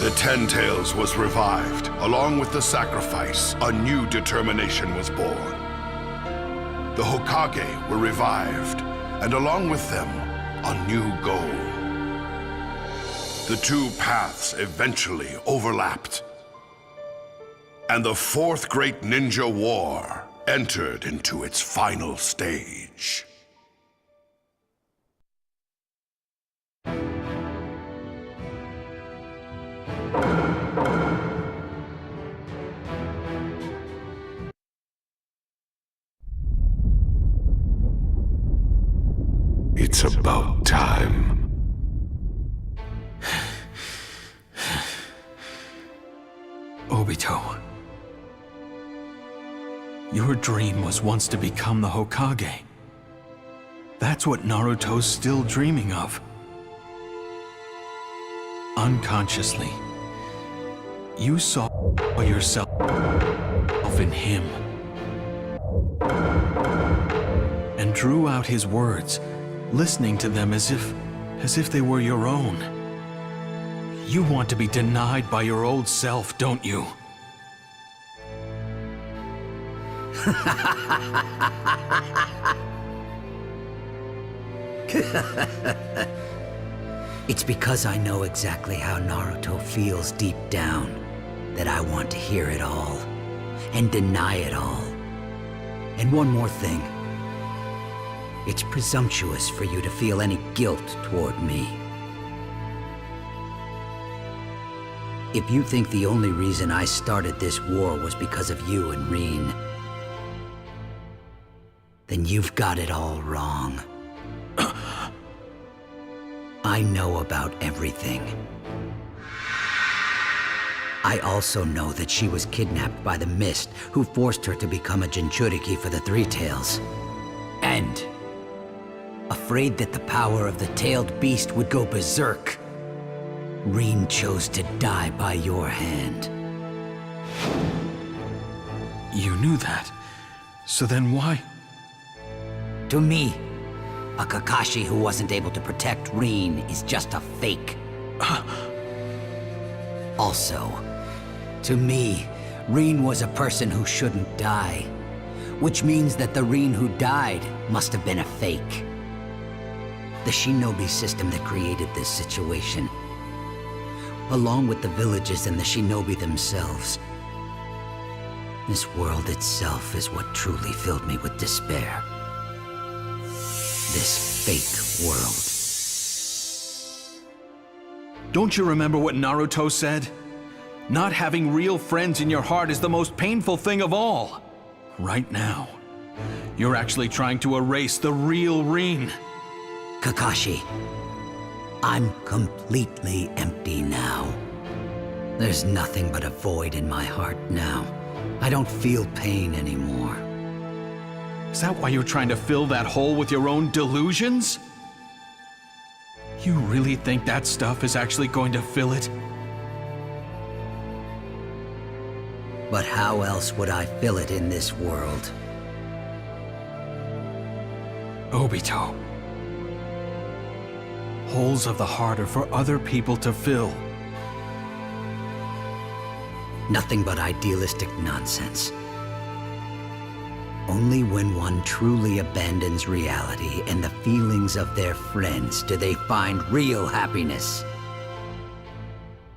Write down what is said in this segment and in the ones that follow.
The Ten Tails was revived. Along with the sacrifice, a new determination was born. The Hokage were revived, and along with them, a new goal. The two paths eventually overlapped, and the Fourth Great Ninja War entered into its final stage. It's about time. Obito. Your dream was once to become the Hokage. That's what Naruto's still dreaming of. Unconsciously, you saw yourself in him and drew out his words, listening to them as if they were your own. You want to be denied by your old self, don't you? It's because I know exactly how Naruto feels deep down that I want to hear it all and deny it all. And one more thing. It's presumptuous for you to feel any guilt toward me. If you think the only reason I started this war was because of you and Rin, then you've got it all wrong. I know about everything. I also know that she was kidnapped by the Mist, who forced her to become a Jinchuriki for the Three Tails. And afraid that the power of the tailed beast would go berserk, Rin chose to die by your hand. You knew that. So then why? To me, a Kakashi who wasn't able to protect Rin is just a fake. Also, to me, Rin was a person who shouldn't die, which means that the Rin who died must have been a fake. The shinobi system that created this situation, along with the villages and the shinobi themselves. This world itself is what truly filled me with despair. This fake world. Don't you remember what Naruto said? Not having real friends in your heart is the most painful thing of all. Right now, you're actually trying to erase the real Rin. Kakashi, I'm completely empty now. There's nothing but a void in my heart now. I don't feel pain anymore. Is that why you're trying to fill that hole with your own delusions? You really think that stuff is actually going to fill it? But how else would I fill it in this world? Obito. Holes of the heart are for other people to fill. Nothing but idealistic nonsense. Only when one truly abandons reality and the feelings of their friends do they find real happiness.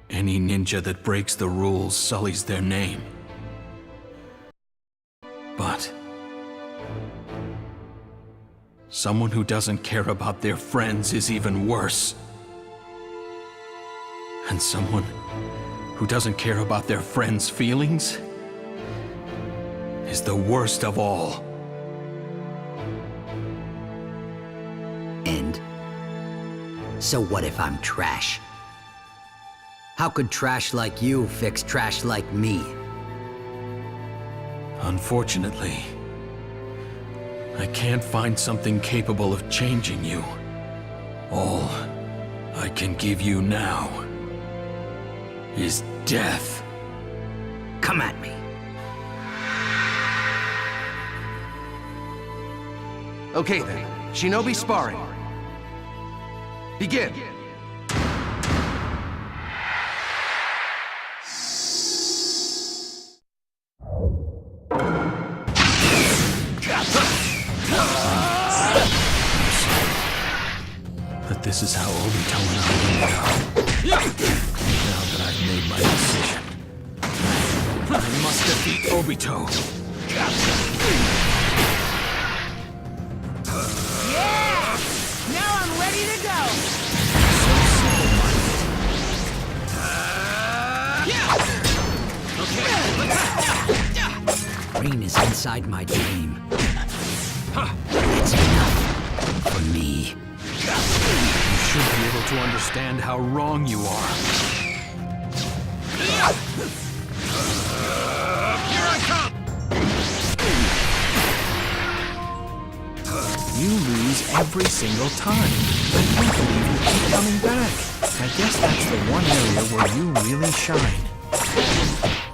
Any ninja that breaks the rules sullies their name. But someone who doesn't care about their friends is even worse. And someone who doesn't care about their friends' feelings is the worst of all. And so what if I'm trash? How could trash like you fix trash like me? Unfortunately, I can't find something capable of changing you. All I can give you now is death. Come at me. Okay then, shinobi sparring. Begin. that this is how Obito and I will go. Now that I've made my decision, I must defeat Obito. Yeah! Now I'm ready to go! Rain is inside my dream. It's enough for me. You should be able to understand how wrong you are. Here I come! You lose every single time. I can't believe you keep coming back. I guess that's the one area where you really shine.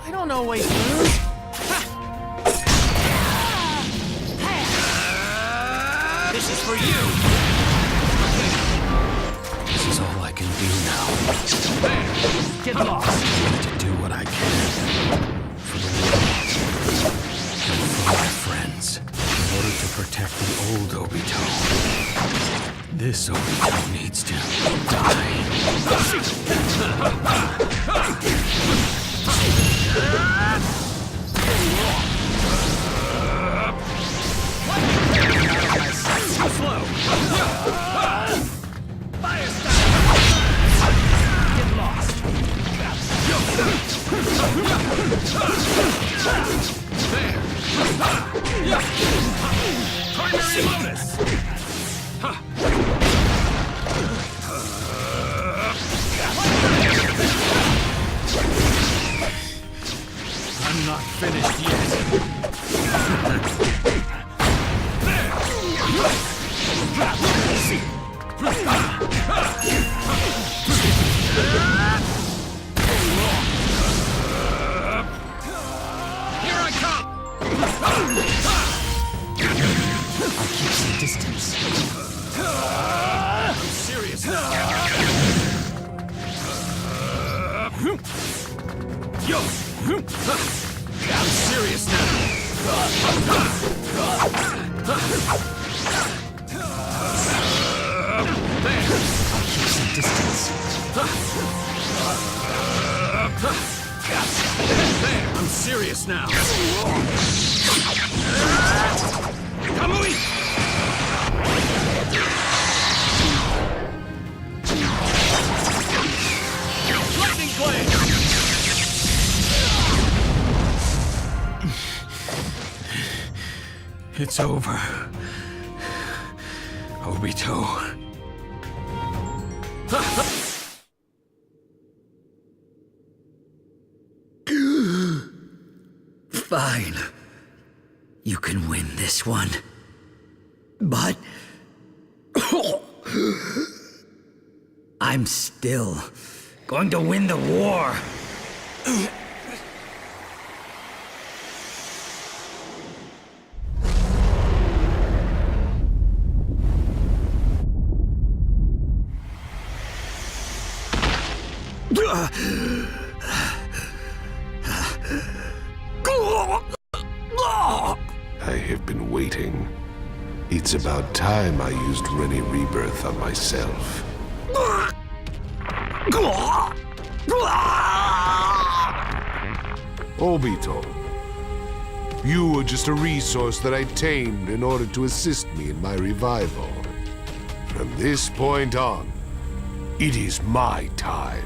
I don't always lose. This is for you! This is all I can do now. Get lost! I need to do what I can. For the world. And for my friends. In order to protect the old Obito. This Obito needs to die. Too slow! Fire style! Get lost! There! Primary bonus! I'm not finished yet. Here I come! I'll keep some distance. I'm serious now! Yo! I'm serious now! There! I'll keep some distance. There! I'm serious now! Kamui! Lightning blade! It's over. Obito. Fine. You can win this one. But... I'm still going to win the war. I have been waiting. It's about time I used Rennie Rebirth on myself. Obito, you were just a resource that I tamed in order to assist me in my revival. From this point on, it is my time.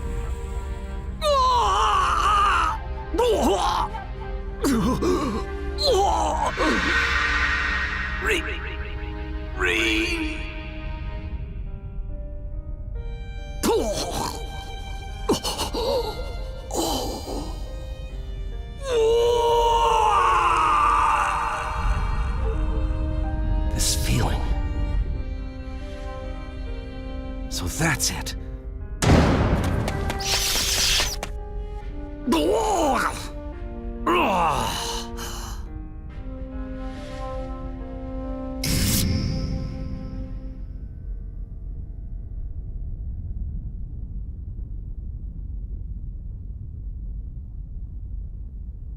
This feeling. So that's it.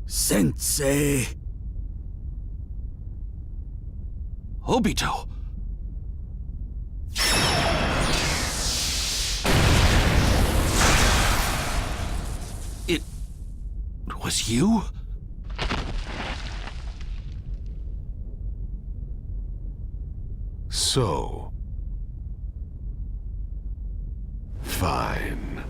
Sensei. Obito! was you? So... fine.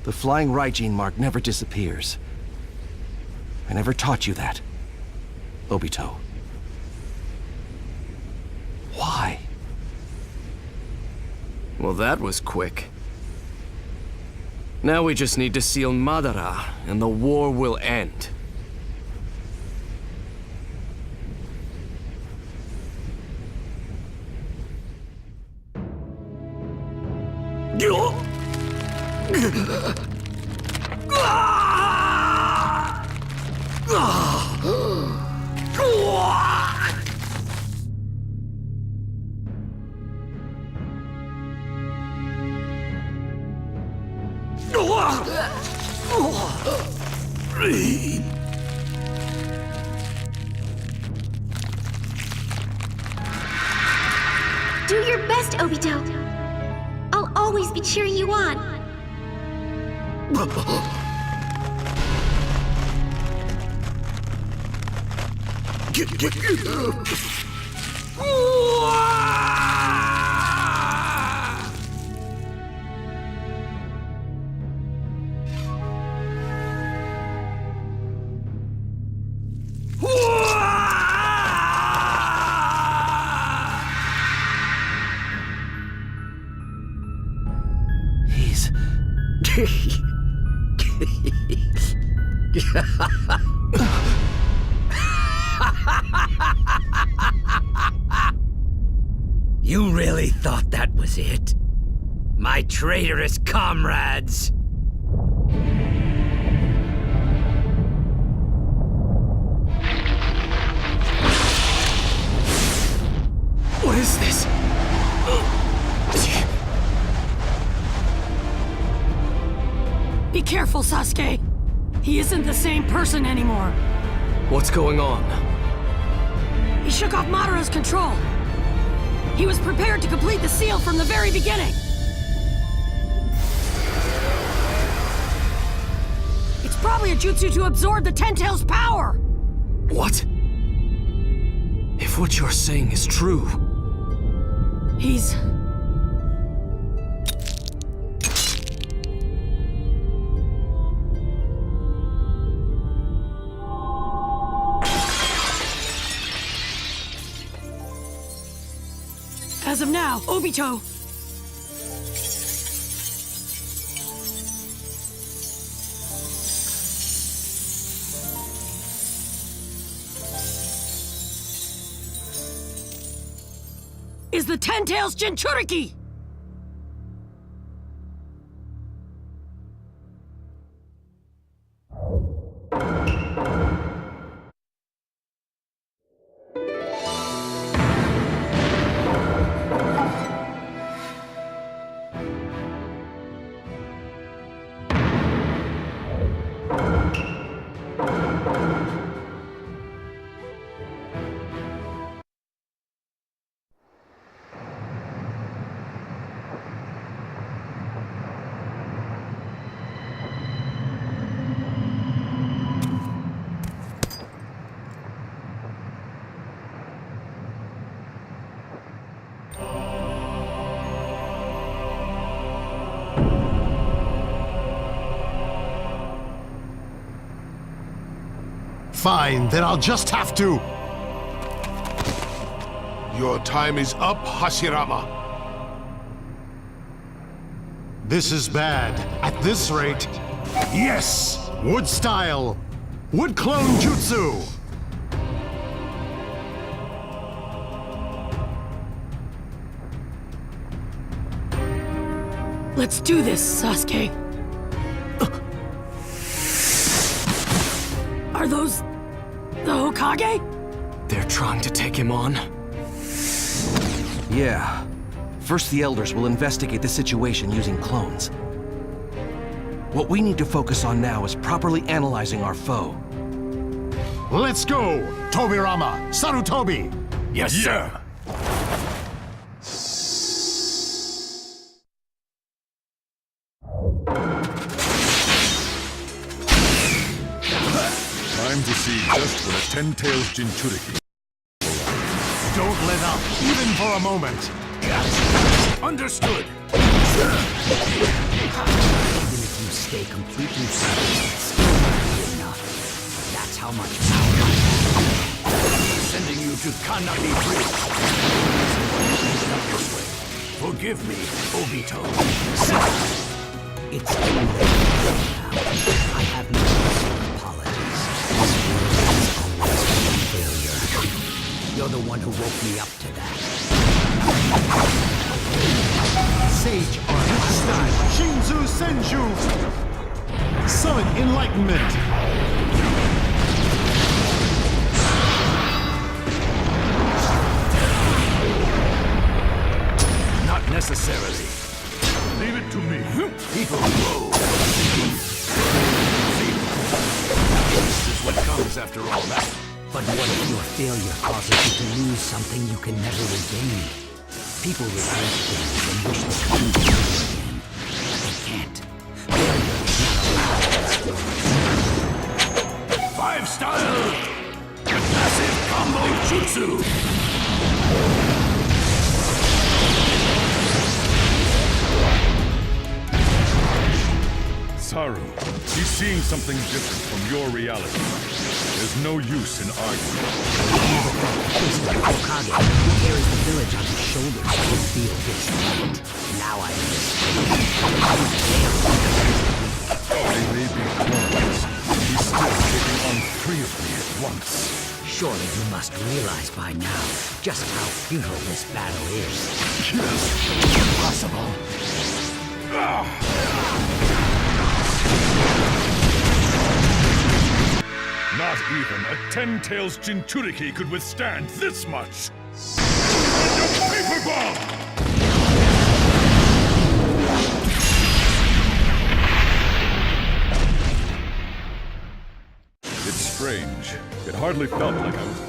The flying Raijin mark never disappears. I never taught you that, Obito. Why? Well, that was quick. Now we just need to seal Madara, and the war will end. Do your best, Obito. I'll always be cheering you on. He's... You really thought that was it? My traitorous comrades! What is this? Be careful, Sasuke. He isn't the same person anymore. What's going on? He shook off Madara's control. He was prepared to complete the seal from the very beginning. It's probably a jutsu to absorb the Ten Tails' power. What? If what you're saying is true... He's... As of now, Obito. Is the Ten Tails Jinchuriki! Fine, then I'll just have to. Your time is up, Hashirama. This is bad. At this rate. Yes! Wood style. Wood clone jutsu. Let's do this, Sasuke. Are those... the Hokage? They're trying to take him on? Yeah. First, the elders will investigate the situation using clones. What we need to focus on now is properly analyzing our foe. Let's go! Tobirama, Sarutobi! Yes, sir. see just what a Ten-Tails Jinchuriki. Don't let up, even for a moment. Understood. Even if you stay completely silent, it still won't be enough. That's how much power I have. Sending you to Kanagi Bridge. This way. Forgive me, Obito. It's too late now. I have no apologies. This world has always been a failure. You're the one who woke me up to that. Sage Art Style Shinzu Senju! Summon Enlightenment! Not necessarily. Leave it to me. People grow. This is what comes after all that. But what if your failure causes you to lose something you can never regain? People regret things and wish they could do it again. But they can't. Failure is not allowed. 5-style! Massive combo jutsu! Saru, he's seeing something different from your reality. There's no use in arguing. Hokage, who carries the village on his shoulders, will feel his fight. Now I understand. They may be clones. He's still taking on 3 of me at once. Surely you must realize by now just how futile this battle is. Impossible. Not even a Ten-Tails Jinchuriki could withstand this much! Paper bomb! It's strange. It hardly felt like I was...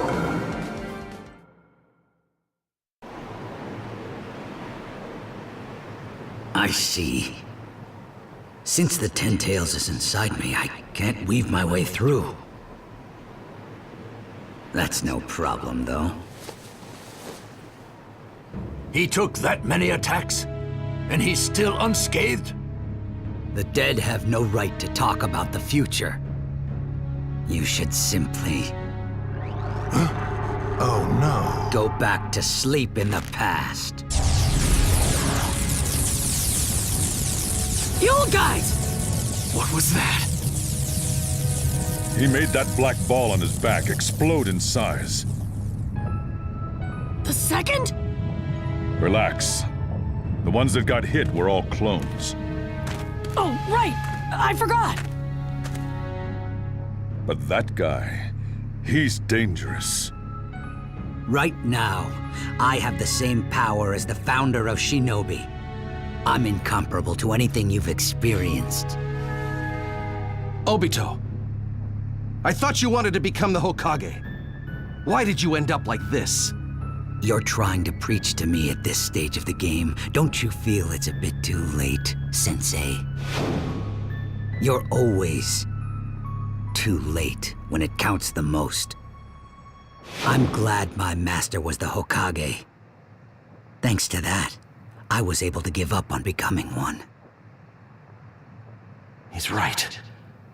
I see. Since the Ten-Tails is inside me, I can't weave my way through. That's no problem, though. He took that many attacks, and he's still unscathed? The dead have no right to talk about the future. You should simply... Oh no. Go back to sleep in the past. You old guys! What was that? He made that black ball on his back explode in size. The second? Relax. The ones that got hit were all clones. Oh, right! I forgot! But that guy, he's dangerous. Right now, I have the same power as the founder of Shinobi. I'm incomparable to anything you've experienced. Obito, I thought you wanted to become the Hokage. Why did you end up like this? You're trying to preach to me at this stage of the game. Don't you feel it's a bit too late, Sensei? You're always too late when it counts the most. I'm glad my master was the Hokage. Thanks to that, I was able to give up on becoming one. He's right.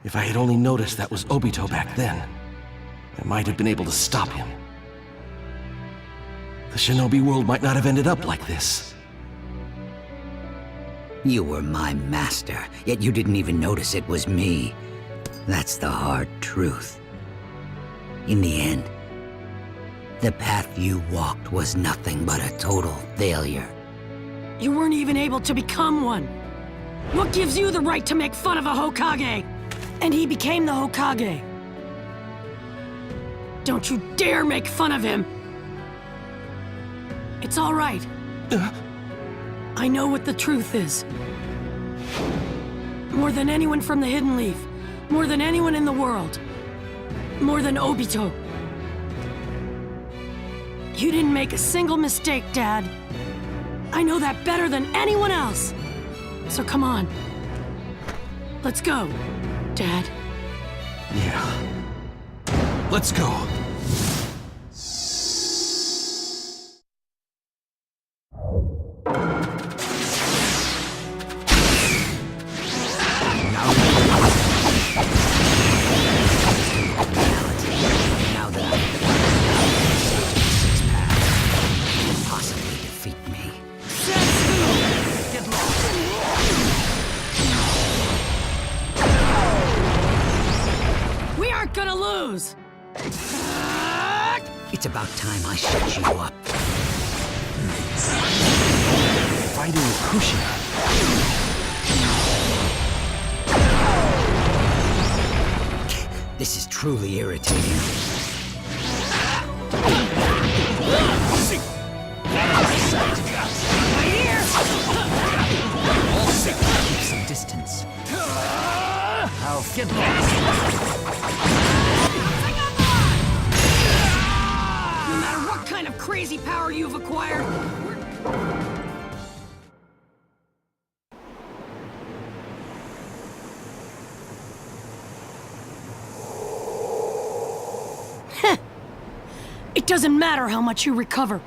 If I had only noticed that was Obito back then, I might have been able to stop him. The shinobi world might not have ended up like this. You were my master, yet you didn't even notice it was me. That's the hard truth. In the end, the path you walked was nothing but a total failure. You weren't even able to become one. What gives you the right to make fun of a Hokage? And he became the Hokage. Don't you dare make fun of him! It's all right. I know what the truth is. More than anyone from the Hidden Leaf. More than anyone in the world. More than Obito. You didn't make a single mistake, Dad. I know that better than anyone else. So come on. Let's go, Dad. Yeah. Let's go. Now that I'm six path, you can possibly defeat me. Get lost. We aren't gonna lose. It's about time I shut you up. Fighting Kushina. This is truly irritating. Keep some distance. I'll get lost. No matter what kind of crazy power you've acquired, it doesn't matter how much you recover.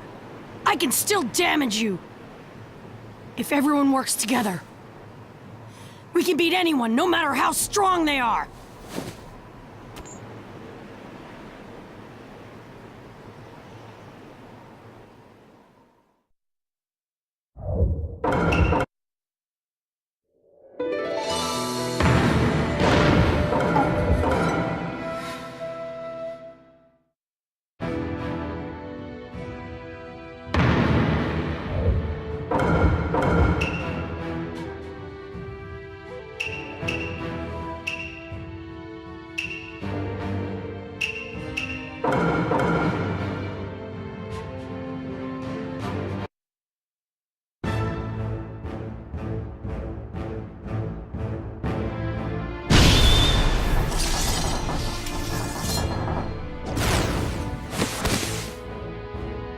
I can still damage you. If everyone works together, we can beat anyone, no matter how strong they are.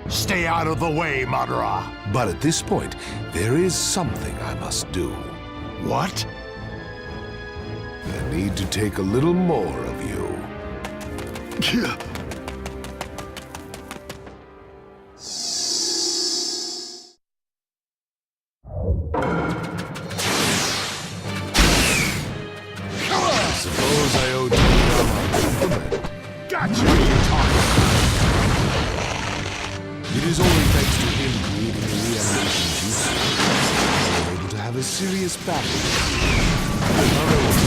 Stay out of the way, Madara. But at this point, there is something I must do. What? I need to take a little more of you. Suppose I owe Drama a compliment. Gotcha! What are you talking about? It is only thanks to him creating the reanimation jutsu that I'm able to have a serious battle. Otherwise,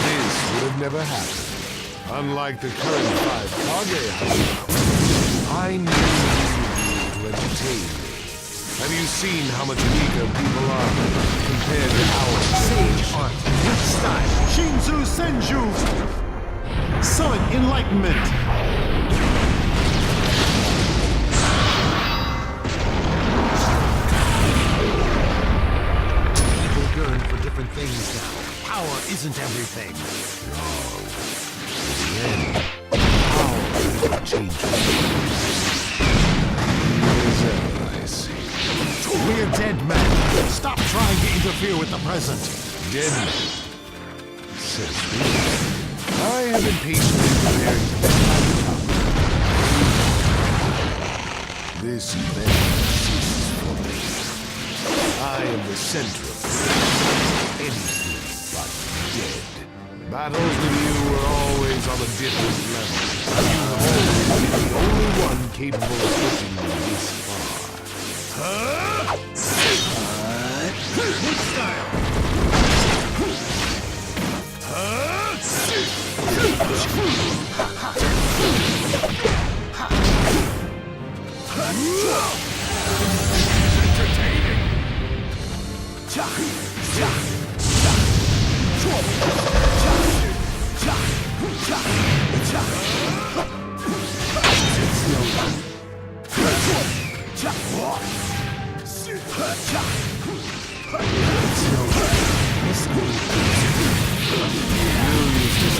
this would have never happened. Unlike the current 5 Kage, I knew you would be able to entertain me. Have you seen how much weaker people are compared to ours? Sage art, with style, Shinzu Senju! Summon enlightenment! People yearn for different things now. Power isn't everything. Then, power changes. I see. We're dead men. Stop trying to interfere with the present. Dead men? Says me. I have been patiently preparing to make my come. This event ceases for me. I am the center of anything but dead. Battles with you were always on a different level. You have always been the only one capable of pushing me this far. Good style.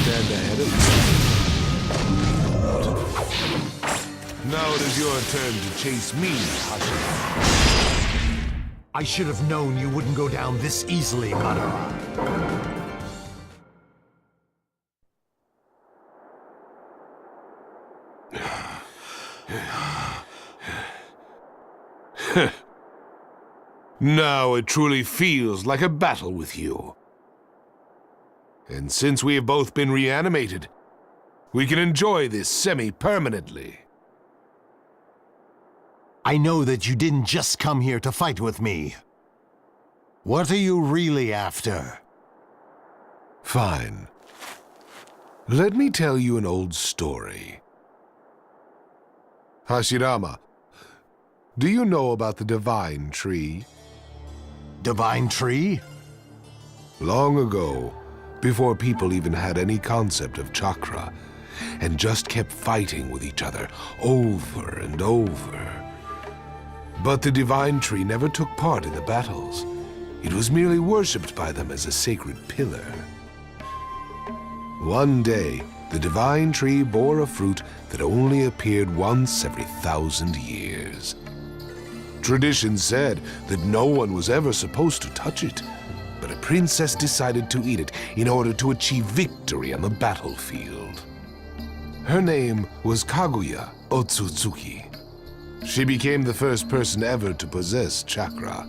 Stand ahead of me. Now it is your turn to chase me, Hashira. I should have known you wouldn't go down this easily, Madara. Now it truly feels like a battle with you. And since we have both been reanimated, we can enjoy this semi-permanently. I know that you didn't just come here to fight with me. What are you really after? Fine. Let me tell you an old story. Hashirama, do you know about the Divine Tree? Divine Tree? Long ago, before people even had any concept of chakra, and just kept fighting with each other over and over. But the Divine Tree never took part in the battles. It was merely worshipped by them as a sacred pillar. One day, the Divine Tree bore a fruit that only appeared once every 1,000 years. Tradition said that no one was ever supposed to touch it, but a princess decided to eat it in order to achieve victory on the battlefield. Her name was Kaguya Otsutsuki. She became the first person ever to possess chakra.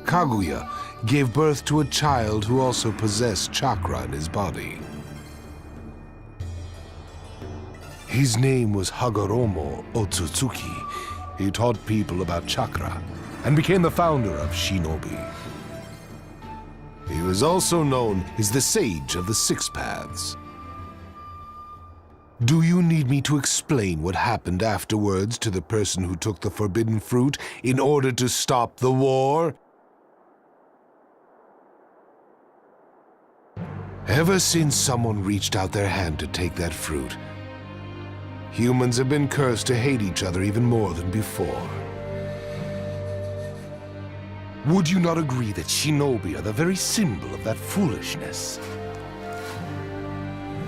Kaguya gave birth to a child who also possessed chakra in his body. His name was Hagoromo Otsutsuki. He taught people about chakra and became the founder of Shinobi. He was also known as the Sage of the Six Paths. Do you need me to explain what happened afterwards to the person who took the forbidden fruit in order to stop the war? Ever since someone reached out their hand to take that fruit, humans have been cursed to hate each other even more than before. Would you not agree that Shinobi are the very symbol of that foolishness?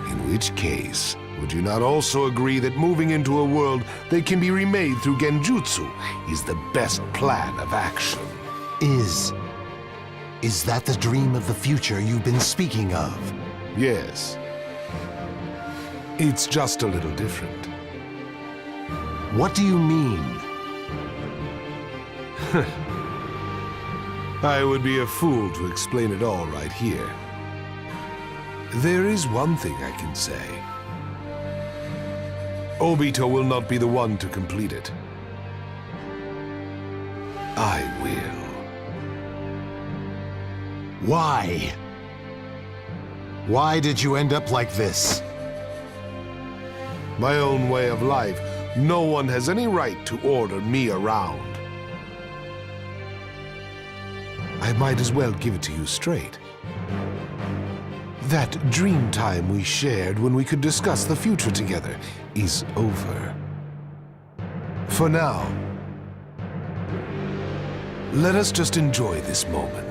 In which case, would you not also agree that moving into a world that can be remade through Genjutsu is the best plan of action? Is that the dream of the future you've been speaking of? Yes. It's just a little different. What do you mean? I would be a fool to explain it all right here. There is one thing I can say. Obito will not be the one to complete it. I will. Why? Why did you end up like this? My own way of life. No one has any right to order me around. I might as well give it to you straight. That dream time we shared when we could discuss the future together is over. For now, let us just enjoy this moment.